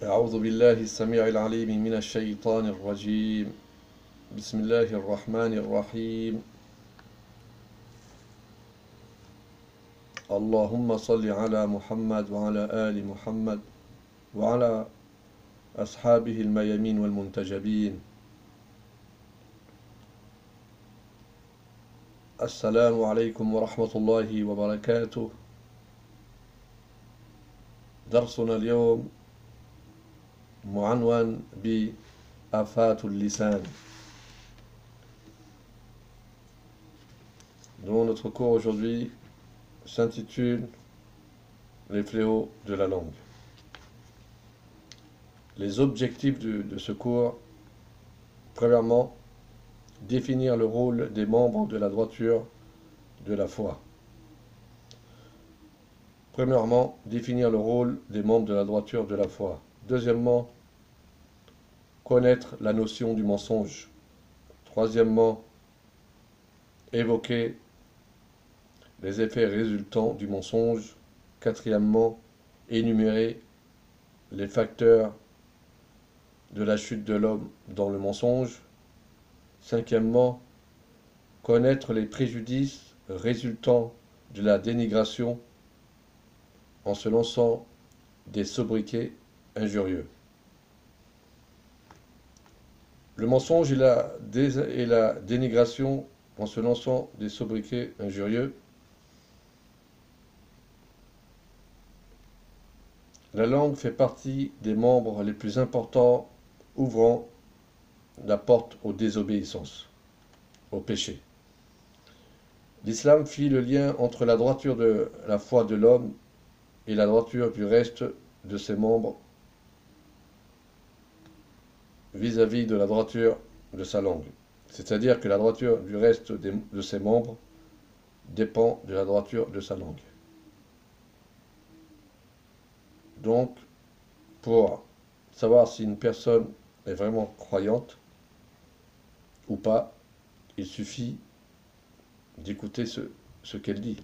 أعوذ بالله السميع العليم من الشيطان الرجيم. بسم الله الرحمن الرحيم. اللهم صل على محمد وعلى آل محمد وعلى أصحابه الميامين والمنتجبين. السلام عليكم ورحمة الله وبركاته. درسنا اليوم معنون بآفات اللسان. Donc notre cours aujourd'hui s'intitule Les fléaux de la langue. Les objectifs de ce cours: premièrement, définir le rôle des membres de la droiture de la foi. Premièrement, définir le rôle des membres de la droiture de la foi. Deuxièmement, connaître la notion du mensonge. Troisièmement, évoquer les effets résultants du mensonge. Quatrièmement, énumérer les facteurs de la chute de l'homme dans le mensonge. Cinquièmement, connaître les préjudices résultant de la dénigration en se lançant des sobriquets injurieux. Le mensonge et la dénigration en se lançant des sobriquets injurieux. La langue fait partie des membres les plus importants ouvrant la porte aux désobéissances, au péché. L'islam fit le lien entre la droiture de la foi de l'homme et la droiture du reste de ses membres vis-à-vis de la droiture de sa langue. C'est-à-dire que la droiture du reste de ses membres dépend de la droiture de sa langue. Donc, pour savoir si une personne est vraiment croyante ou pas, il suffit d'écouter ce qu'elle dit.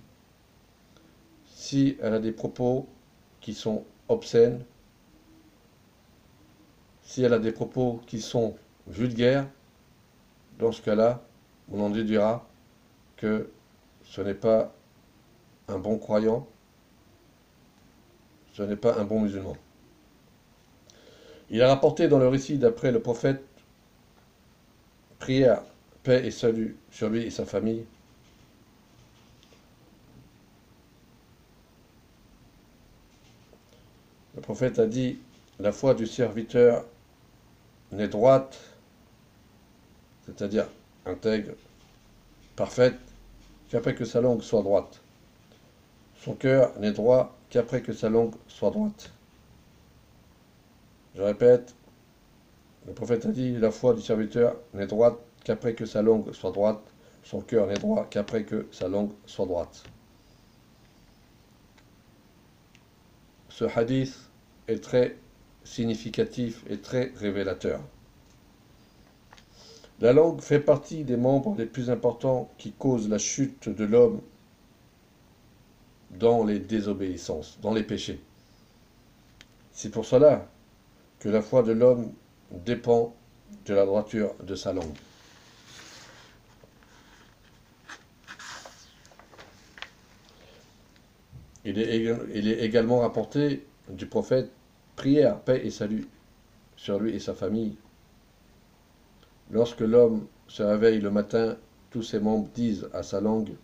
Si elle a des propos qui sont obscènes, si elle a des propos qui sont vulgaires, dans ce cas-là, on en déduira que ce n'est pas un bon croyant, ce n'est pas un bon musulman. Il a rapporté dans le récit d'après le prophète, prière, paix et salut sur lui et sa famille. Le prophète a dit: la foi du serviteur n'est droite, c'est-à-dire intègre, parfaite, qu'après que sa langue soit droite. Son cœur n'est droit qu'après que sa langue soit droite. Je répète, le prophète a dit: la foi du serviteur n'est droite qu'après que sa langue soit droite, son cœur n'est droit qu'après que sa langue soit droite. Ce hadith est très significatif et très révélateur. La langue fait partie des membres les plus importants qui causent la chute de l'homme dans les désobéissances, dans les péchés. C'est pour cela que la foi de l'homme dépend de la droiture de sa langue. Il est également rapporté du prophète, prière, paix et salut sur lui et sa famille. Lorsque l'homme se réveille le matin, tous ses membres disent à sa langue: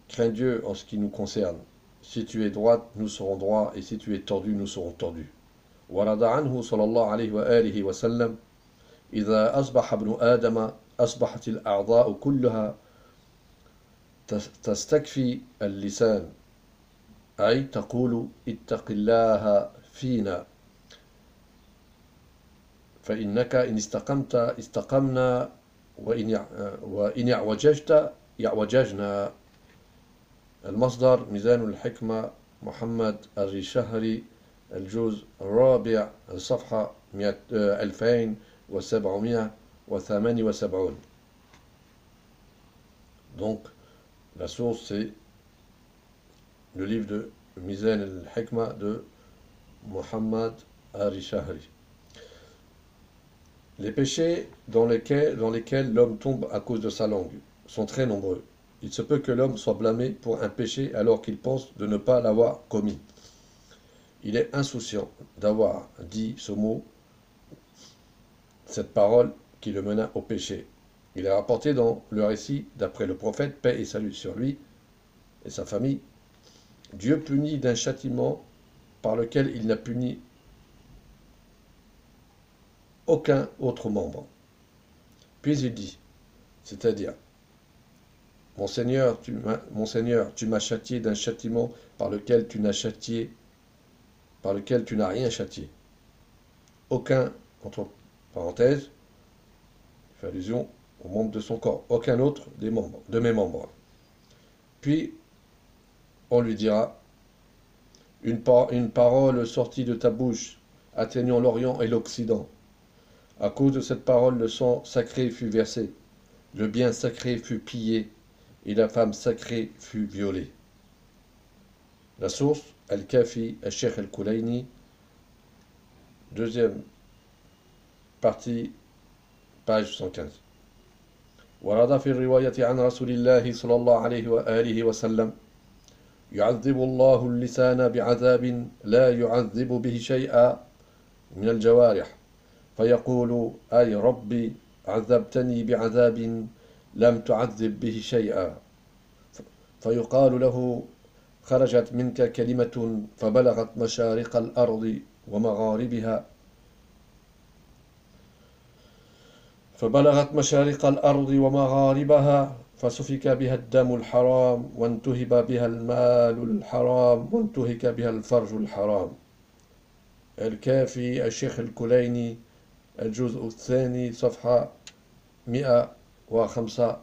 crains Dieu en ce qui nous concerne. Si tu es droite, nous serons droits, et si tu es tordu, nous serons tordus. ورد عنه صلى الله عليه وآله وسلم: إذا أصبح ابن آدم أصبحت الأعضاء كلها تستكفي اللسان، أي تقول اتق الله فينا فإنك إن استقمت استقمنا وإن اعوججت اعوججنا. المصدر ميزان الحكمة، محمد الرشهري، الجزء الرابع، الصفحة 2778. Donc, la source, c'est le livre de Mizan al-Hikma de Muhammad Hari Shahri. Les péchés dans lesquels l'homme tombe à cause de sa langue sont très nombreux. Il se peut que l'homme soit blâmé pour un péché alors qu'il pense de ne pas l'avoir commis. Il est insouciant d'avoir dit ce mot, cette parole qui le mena au péché. Il est rapporté dans le récit, d'après le prophète, paix et salut sur lui et sa famille, Dieu punit d'un châtiment par lequel il n'a puni aucun autre membre. Puis il dit, c'est-à-dire, mon Seigneur, tu m'as châtié d'un châtiment par lequel tu n'as rien châtié. Aucun, entre parenthèses, il fait allusion aux membres de son corps, aucun autre de mes membres. Puis on lui dira, une parole sortie de ta bouche, atteignant l'Orient et l'Occident. À cause de cette parole, le sang sacré fut versé, le bien sacré fut pillé, et la femme sacrée fut violée. La source, Al-Kafi, Al-Sheikh Al-Kulaini, deuxième partie, page 115. ورد في الرواية عن رسول الله صلى الله عليه وآله وسلم يعذب الله اللسان بعذاب لا يعذب به شيئا من الجوارح فيقول أي ربي عذبتني بعذاب لم تعذب به شيئا فيقال له خرجت منك كلمة فبلغت مشارق الأرض ومغاربها فسفك بها الدم الحرام وانتهب بها المال الحرام وانتهك بها الفرج الحرام. الكافي الشيخ الكليني الجزء الثاني صفحة 115.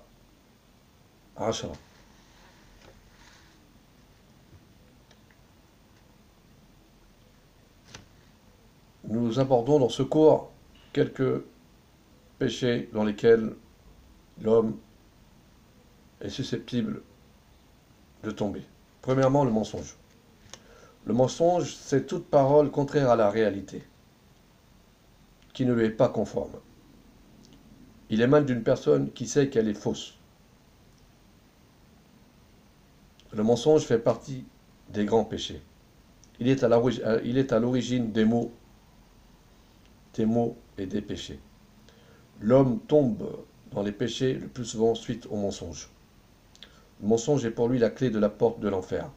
Nous abordons dans ce cours quelques péchés dans lesquels l'homme est susceptible de tomber. Premièrement, le mensonge. Le mensonge, c'est toute parole contraire à la réalité, qui ne lui est pas conforme. Il émane d'une personne qui sait qu'elle est fausse. Le mensonge fait partie des grands péchés. Il est à l'origine des maux et des péchés. L'homme tombe dans les péchés le plus souvent suite au mensonge. Le mensonge est pour lui la clé de la porte de l'enfer.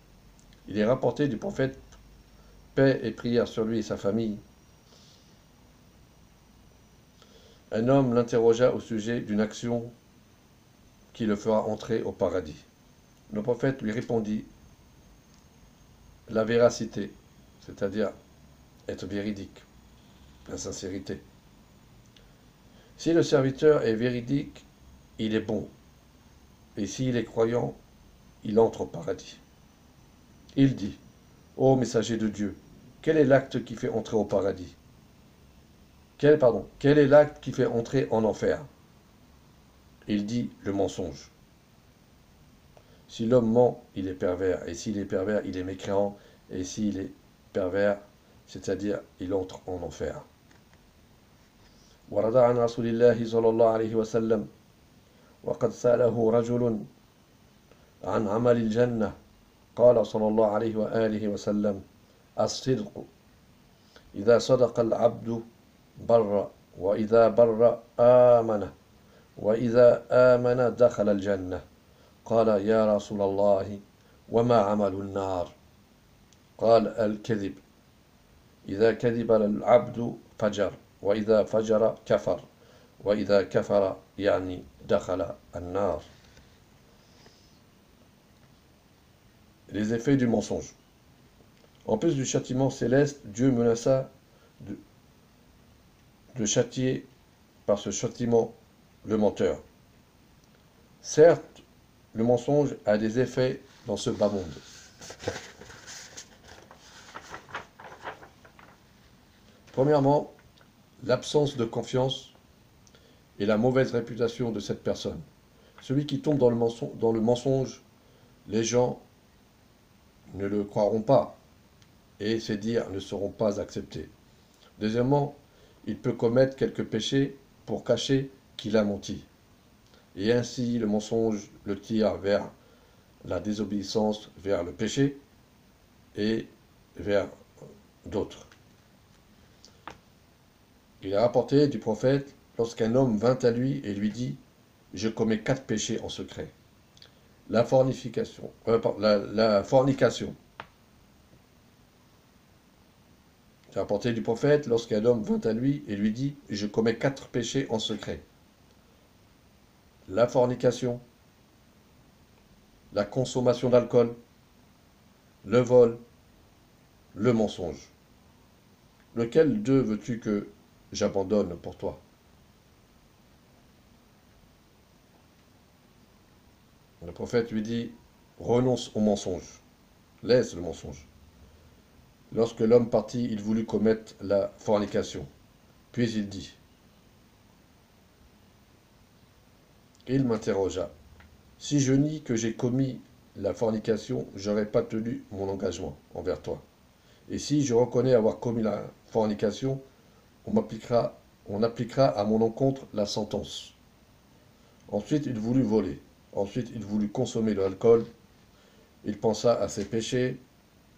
Il est rapporté du prophète, paix et prière sur lui et sa famille. Un homme l'interrogea au sujet d'une action qui le fera entrer au paradis. Le prophète lui répondit la véracité, c'est-à-dire être véridique, la sincérité. Si le serviteur est véridique, il est bon. Et s'il est croyant, il entre au paradis. Il dit, ô messager de Dieu, quel est l'acte qui fait entrer au paradis? Quel est l'acte qui fait entrer en enfer? Il dit, le mensonge. Si l'homme ment, il est pervers. Et s'il est pervers, il est mécréant. Et s'il est pervers, c'est-à-dire, il entre en enfer. ورد عن رسول الله صلى الله عليه وسلم وقد سأله رجل عن عمل الجنة قال صلى الله عليه وآله وسلم الصدق إذا صدق العبد بر وإذا بر آمن وإذا آمن دخل الجنة قال يا رسول الله وما عمل النار قال الكذب إذا كذب العبد فجر وإذا فجر كفر وإذا كفر يعني دخل النار. Les effets du mensonge. En plus du châtiment céleste, Dieu menaça de châtier par ce châtiment le menteur. Certes, le mensonge a des effets dans ce bas monde. Premièrement, l'absence de confiance et la mauvaise réputation de cette personne. Celui qui tombe dans le mensonge, les gens ne le croiront pas et ses dires ne seront pas acceptés. Deuxièmement, il peut commettre quelques péchés pour cacher qu'il a menti. Et ainsi, le mensonge le tire vers la désobéissance, vers le péché et vers d'autres. Il est rapporté du prophète, lorsqu'un homme vint à lui et lui dit, je commets 4 péchés en secret. La fornication, la fornication. Il est rapporté du prophète, lorsqu'un homme vint à lui et lui dit, je commets 4 péchés en secret. La fornication, la consommation d'alcool, le vol, le mensonge. Lequel d'eux veux-tu que j'abandonne pour toi? Le prophète lui dit, renonce au mensonge, laisse le mensonge. Lorsque l'homme partit, il voulut commettre la fornication. Puis il dit, il m'interrogea, si je nie que j'ai commis la fornication, je n'aurais pas tenu mon engagement envers toi. Et si je reconnais avoir commis la fornication, on appliquera à mon encontre la sentence. Ensuite, il voulut voler. Ensuite, il voulut consommer de l'alcool. Il pensa à ses péchés.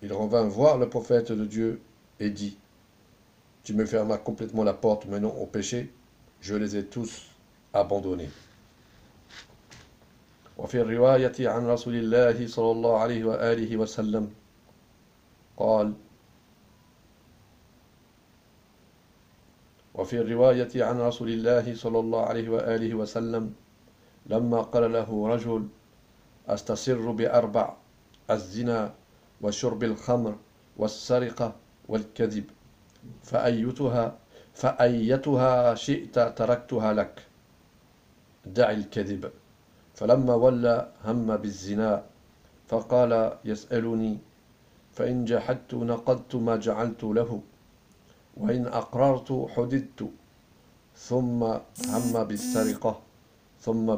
Il revint voir le prophète de Dieu et dit, tu me fermas complètement la porte menant au péché. Je les ai tous abandonnés. وفي الرواية عن رسول الله صلى الله عليه وآله وسلم قال وفي الرواية عن رسول الله صلى الله عليه وآله وسلم لما قال له رجل أستسر بأربع الزنا وشرب الخمر والسرقة والكذب فأيتها شئت تركتها لك دع الكذب فلما ولى هم بالزنا فقال يسألني فإن جحدت نقضت ما جعلت له وإن أقررت حددت ثم هم بالسرقة ثم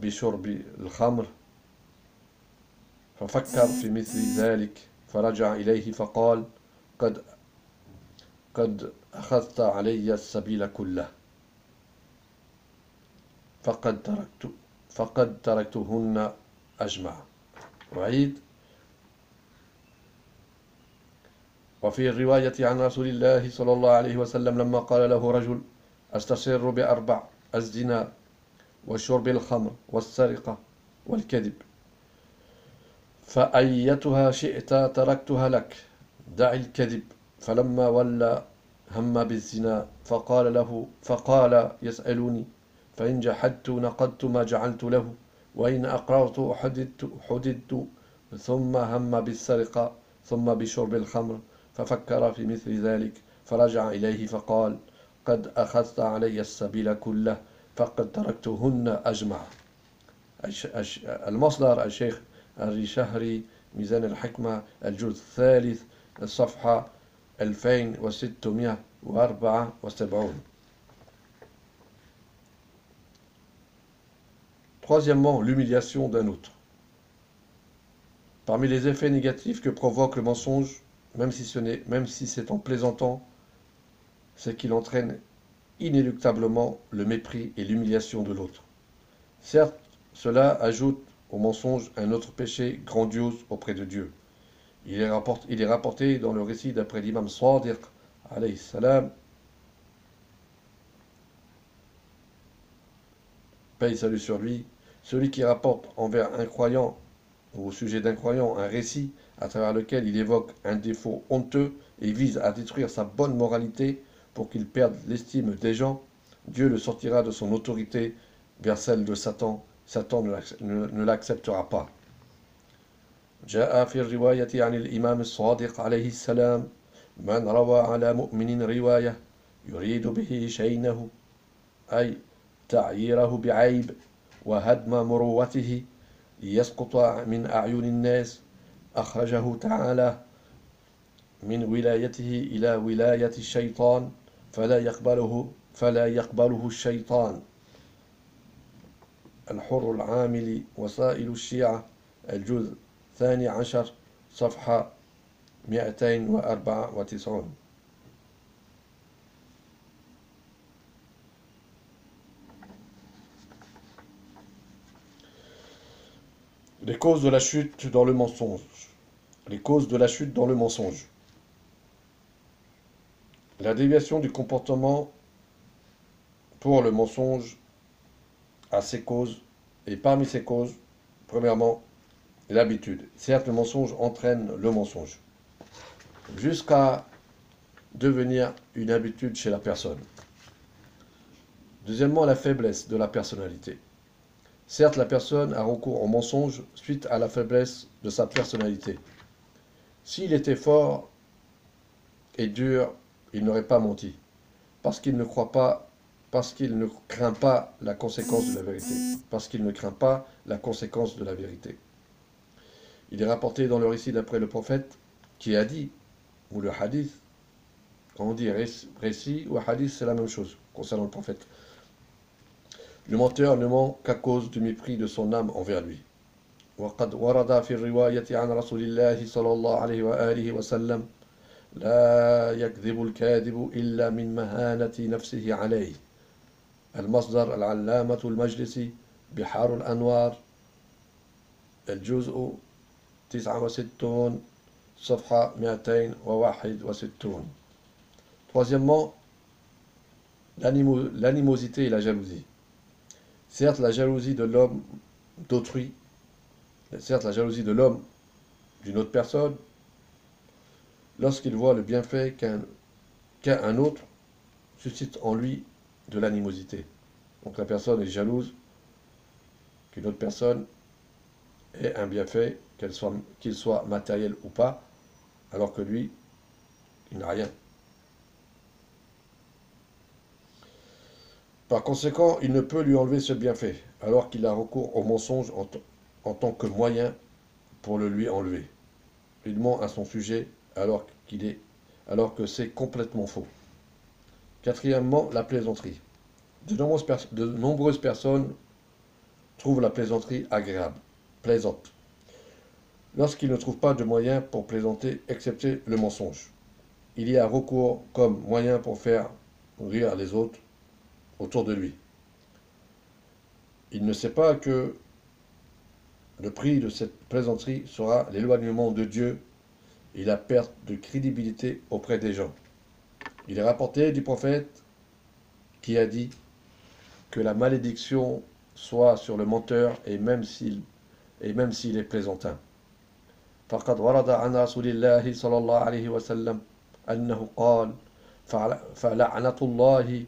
بشرب الخمر ففكر في مثل ذلك فرجع إليه فقال قد أخذت علي السبيل كله فقد تركتهن أجمع. وعيد وفي الرواية عن رسول الله صلى الله عليه وسلم لما قال له رجل أستسر بأربع الزنا وشرب الخمر والسرقة والكذب فأيتها شئت تركتها لك دع الكذب فلما ولى هم بالزنا فقال يسألني فإن جحدت نقضت ما جعلت له وإن أقررت حددت ثم هم بالسرقة ثم بشرب الخمر ففكر في مثل ذلك فرجع إليه فقال قد أخذت علي السبيل كله فقد تركتهن أجمع. المصدر الشيخ الرشهري ميزان الحكمة الجزء الثالث الصفحة 2674. Troisièmement, l'humiliation d'un autre. Parmi les effets négatifs que provoque le mensonge, même si c'est en plaisantant, c'est qu'il entraîne inéluctablement le mépris et l'humiliation de l'autre. Certes, cela ajoute au mensonge un autre péché grandiose auprès de Dieu. Il est rapporté dans le récit d'après l'imam Sadiq, alayhi salam, paix et salut sur lui, celui qui rapporte envers un croyant ou au sujet d'un croyant un récit à travers lequel il évoque un défaut honteux et vise à détruire sa bonne moralité pour qu'il perde l'estime des gens, Dieu le sortira de son autorité vers celle de Satan. Satan ne l'acceptera pas. جاء في الرواية عن الإمام الصادق عليه السلام من روى على مؤمن رواية يريد به شينه أي تعييره بعيب وهدم مروته ليسقط من أعين الناس أخرجه تعالى من ولايته إلى ولاية الشيطان فلا يقبله الشيطان. الحر العامل وسائل الشيعة الجزء 12 صفحة 294. Les causes de la chute dans le mensonge. Les causes de la chute dans le mensonge. La déviation du comportement pour le mensonge a ses causes, et parmi ces causes, premièrement, l'habitude. Certes, le mensonge entraîne le mensonge, jusqu'à devenir une habitude chez la personne. Deuxièmement, la faiblesse de la personnalité. Certes, la personne a recours au mensonge suite à la faiblesse de sa personnalité. S'il était fort et dur, il n'aurait pas menti, parce qu'il ne croit pas, parce qu'il ne craint pas la conséquence de la vérité, parce qu'il ne craint pas la conséquence de la vérité. Il est rapporté dans le récit d'après le prophète qui a dit, ou le hadith, quand on dit récit ou hadith, c'est la même chose concernant le prophète. Le menteur ne ment qu'à cause du mépris de son âme envers lui. وقد ورد في الرواية عن رسول الله صلى الله عليه وآله وسلم لا يكذب الكاذب إلا من مهانة نفسه عليه. المصدر العلامة المجلسي بحار الأنوار الجزء 69 صفحة 261. Troisièmement, l'animosité et la jalousie. Certes, la jalousie de l'homme d'autrui, certes, la jalousie de l'homme d'une autre personne, lorsqu'il voit le bienfait qu'a un autre, suscite en lui de l'animosité. Donc la personne est jalouse qu'une autre personne ait un bienfait, qu'il soit matériel ou pas, alors que lui, il n'a rien. Par conséquent, il ne peut lui enlever ce bienfait, alors qu'il a recours au mensonge en tant que moyen pour le lui enlever. Il ment à son sujet alors que c'est complètement faux. Quatrièmement, la plaisanterie. De nombreuses personnes trouvent la plaisanterie agréable, plaisante, lorsqu'ils ne trouvent pas de moyen pour plaisanter excepté le mensonge. Il y a recours comme moyen pour faire rire les autres autour de lui. Il ne sait pas que le prix de cette plaisanterie sera l'éloignement de Dieu et la perte de crédibilité auprès des gens. Il est rapporté du prophète qui a dit que la malédiction soit sur le menteur et même s'il est plaisantin. فقد ورد عن رسول الله صلى الله عليه وسلم أنه قال فلعنة الله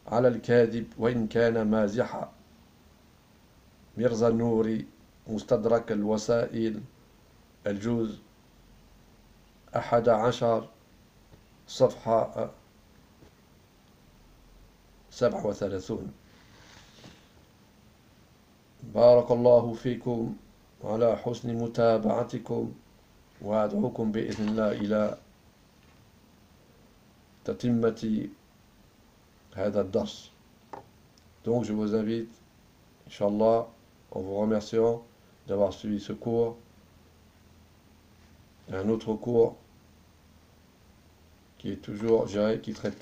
على الكاذب وإن كان مازحا. مرزا النوري مستدرك الوسائل الجزء 11 صفحة 37. بارك الله فيكم على حسن متابعتكم وأدعوكم بإذن الله إلى تتمة هذا الدرس. Donc je vous invite, Inch'Allah, en vous remerciant d'avoir suivi ce cours, un autre cours qui est toujours géré, qui traite